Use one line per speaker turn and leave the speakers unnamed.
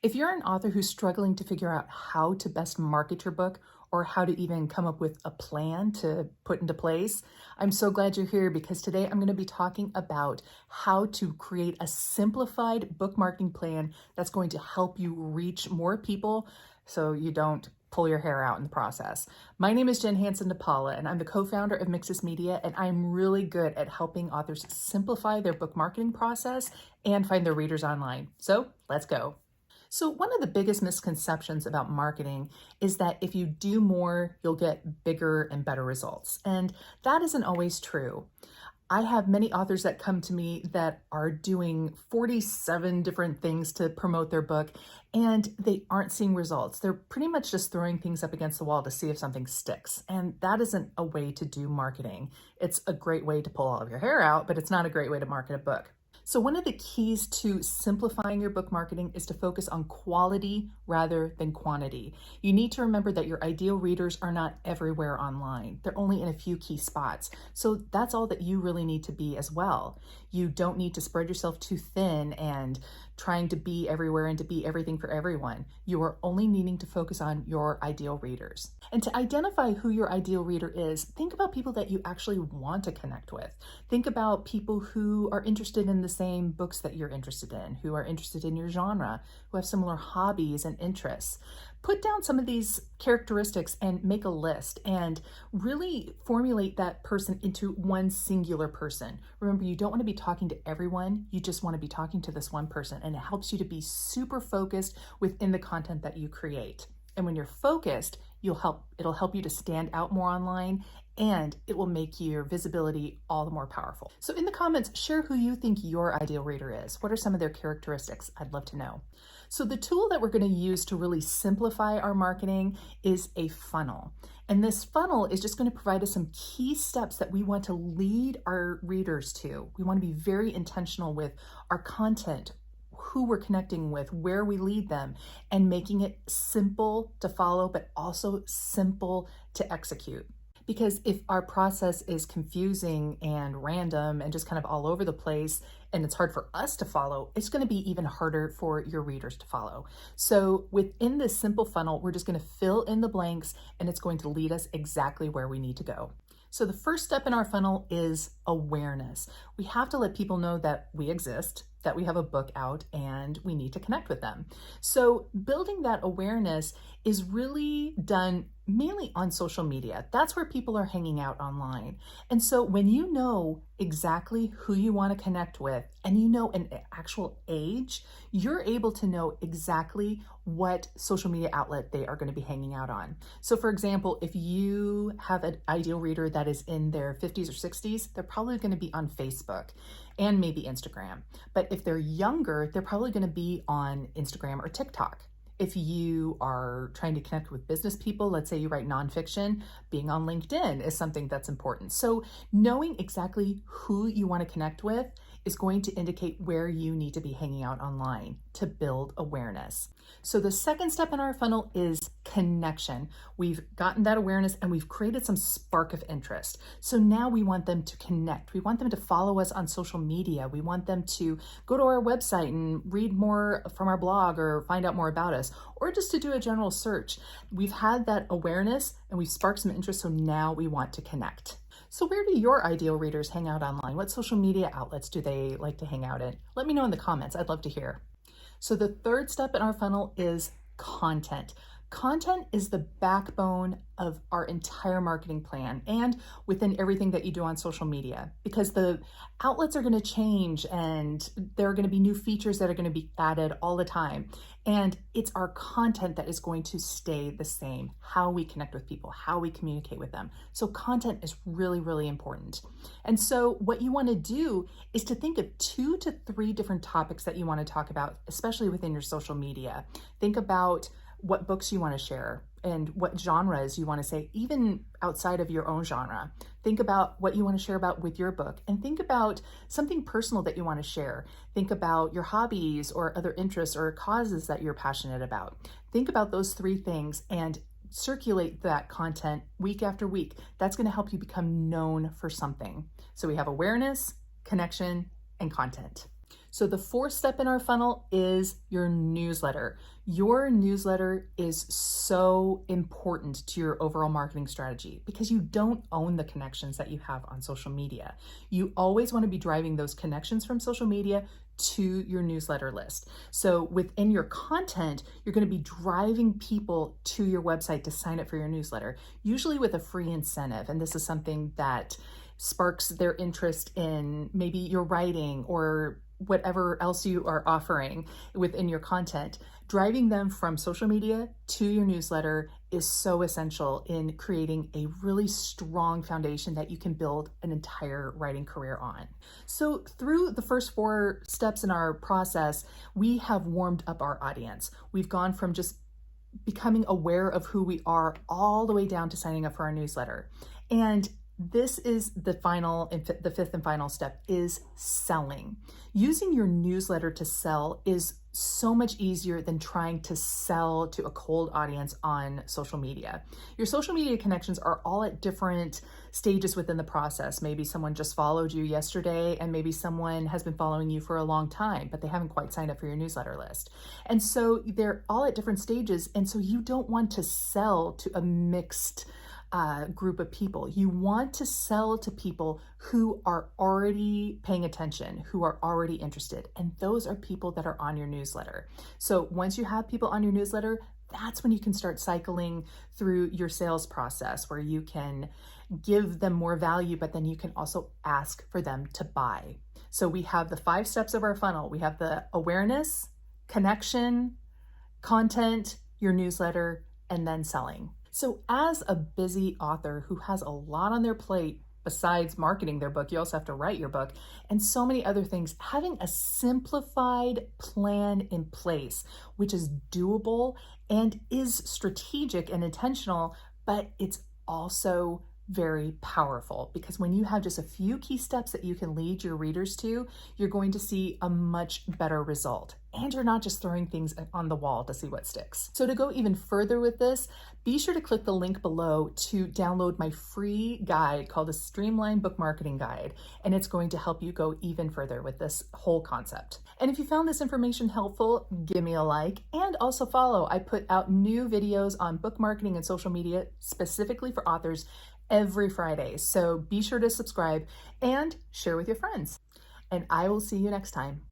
If you're an author who's struggling to figure out how to best market your book or how to even come up with a plan to put into place, I'm so glad you're here because today I'm going to be talking about how to create a simplified book marketing plan that's going to help you reach more people so you don't pull your hair out in the process. My name is Jen Hanson-dePaula, and I'm the co-founder of Mixus Media, and I'm really good at helping authors simplify their book marketing process and find their readers online. So let's go. So one of the biggest misconceptions about marketing is that if you do more, you'll get bigger and better results. And that isn't always true. I have many authors that come to me that are doing 47 different things to promote their book, and they aren't seeing results. They're pretty much just throwing things up against the wall to see if something sticks. And that isn't a way to do marketing. It's a great way to pull all of your hair out, but it's not a great way to market a book. So one of the keys to simplifying your book marketing is to focus on quality rather than quantity. You need to remember that your ideal readers are not everywhere online. They're only in a few key spots. So that's all that you really need to be as well. You don't need to spread yourself too thin and trying to be everywhere and to be everything for everyone. You are only needing to focus on your ideal readers. And to identify who your ideal reader is, think about people that you actually want to connect with. Think about people who are interested in the same books that you're interested in, who are interested in your genre, who have similar hobbies and interests. Put down some of these characteristics and make a list and really formulate that person into one singular person. Remember, you don't want to be talking to everyone. You just want to be talking to this one person, and it helps you to be super focused within the content that you create. And when you're focused, it'll help you to stand out more online, and it will make your visibility all the more powerful. So in the comments, share who you think your ideal reader is. What are some of their characteristics? I'd love to know. So the tool that we're going to use to really simplify our marketing is a funnel. And this funnel is just going to provide us some key steps that we want to lead our readers to. We want to be very intentional with our content, who we're connecting with, where we lead them, and making it simple to follow, but also simple to execute. Because if our process is confusing and random and just kind of all over the place, and it's hard for us to follow, it's going to be even harder for your readers to follow. So within this simple funnel, we're just going to fill in the blanks, and it's going to lead us exactly where we need to go. So the first step in our funnel is awareness. We have to let people know that we exist, that we have a book out, and we need to connect with them. So building that awareness is really done mainly on social media. That's where people are hanging out online. And so when you know exactly who you want to connect with and you know an actual age, you're able to know exactly what social media outlet they are going to be hanging out on. So for example, if you have an ideal reader that is in their 50s or 60s, they're probably going to be on Facebook and maybe Instagram. But if they're younger, they're probably going to be on Instagram or TikTok. If you are trying to connect with business people, let's say you write nonfiction, being on LinkedIn is something that's important. So knowing exactly who you want to connect with is going to indicate where you need to be hanging out online to build awareness. So the second step in our funnel is connection. We've gotten that awareness and we've created some spark of interest. So now we want them to connect. We want them to follow us on social media. We want them to go to our website and read more from our blog or find out more about us, or just to do a general search. We've had that awareness and we've sparked some interest, so now we want to connect. So where do your ideal readers hang out online? What social media outlets do they like to hang out in? Let me know in the comments. I'd love to hear. So the third step in our funnel is content. Content is the backbone of our entire marketing plan and within everything that you do on social media, because the outlets are going to change and there are going to be new features that are going to be added all the time. And it's our content that is going to stay the same, how we connect with people, how we communicate with them. So content is really, really important. And so what you want to do is to think of 2 to 3 different topics that you want to talk about, especially within your social media. Think about what books you want to share and what genres you want to say, even outside of your own genre. Think about what you want to share about with your book, and think about something personal that you want to share. Think about your hobbies or other interests or causes that you're passionate about. Think about those 3 things and circulate that content week after week. That's going to help you become known for something. So we have awareness, connection, and content. So the fourth step in our funnel is your newsletter. Your newsletter is so important to your overall marketing strategy because you don't own the connections that you have on social media. You always want to be driving those connections from social media to your newsletter list. So within your content, you're going to be driving people to your website to sign up for your newsletter, usually with a free incentive. And this is something that sparks their interest in maybe your writing or whatever else you are offering within your content. Driving them from social media to your newsletter is so essential in creating a really strong foundation that you can build an entire writing career on. So through the first 4 steps in our process, we have warmed up our audience. We've gone from just becoming aware of who we are all the way down to signing up for our newsletter. And this is the fifth and final step is selling. Using your newsletter to sell is so much easier than trying to sell to a cold audience on social media. Your social media connections are all at different stages within the process. Maybe someone just followed you yesterday, and maybe someone has been following you for a long time, but they haven't quite signed up for your newsletter list. And so they're all at different stages. And so you don't want to sell to a mixed group of people. You want to sell to people who are already paying attention, who are already interested. And those are people that are on your newsletter. So once you have people on your newsletter, that's when you can start cycling through your sales process where you can give them more value, but then you can also ask for them to buy. So we have the 5 steps of our funnel. We have the awareness, connection, content, your newsletter, and then selling. So as a busy author who has a lot on their plate, besides marketing their book, you also have to write your book and so many other things, having a simplified plan in place, which is doable and is strategic and intentional, but it's also very powerful because when you have just a few key steps that you can lead your readers to, you're going to see a much better result. And you're not just throwing things on the wall to see what sticks. So to go even further with this, be sure to click the link below to download my free guide called the Streamlined Book Marketing Guide. And it's going to help you go even further with this whole concept. And if you found this information helpful, give me a like and also follow. I put out new videos on book marketing and social media specifically for authors every Friday. So be sure to subscribe and share with your friends. And I will see you next time.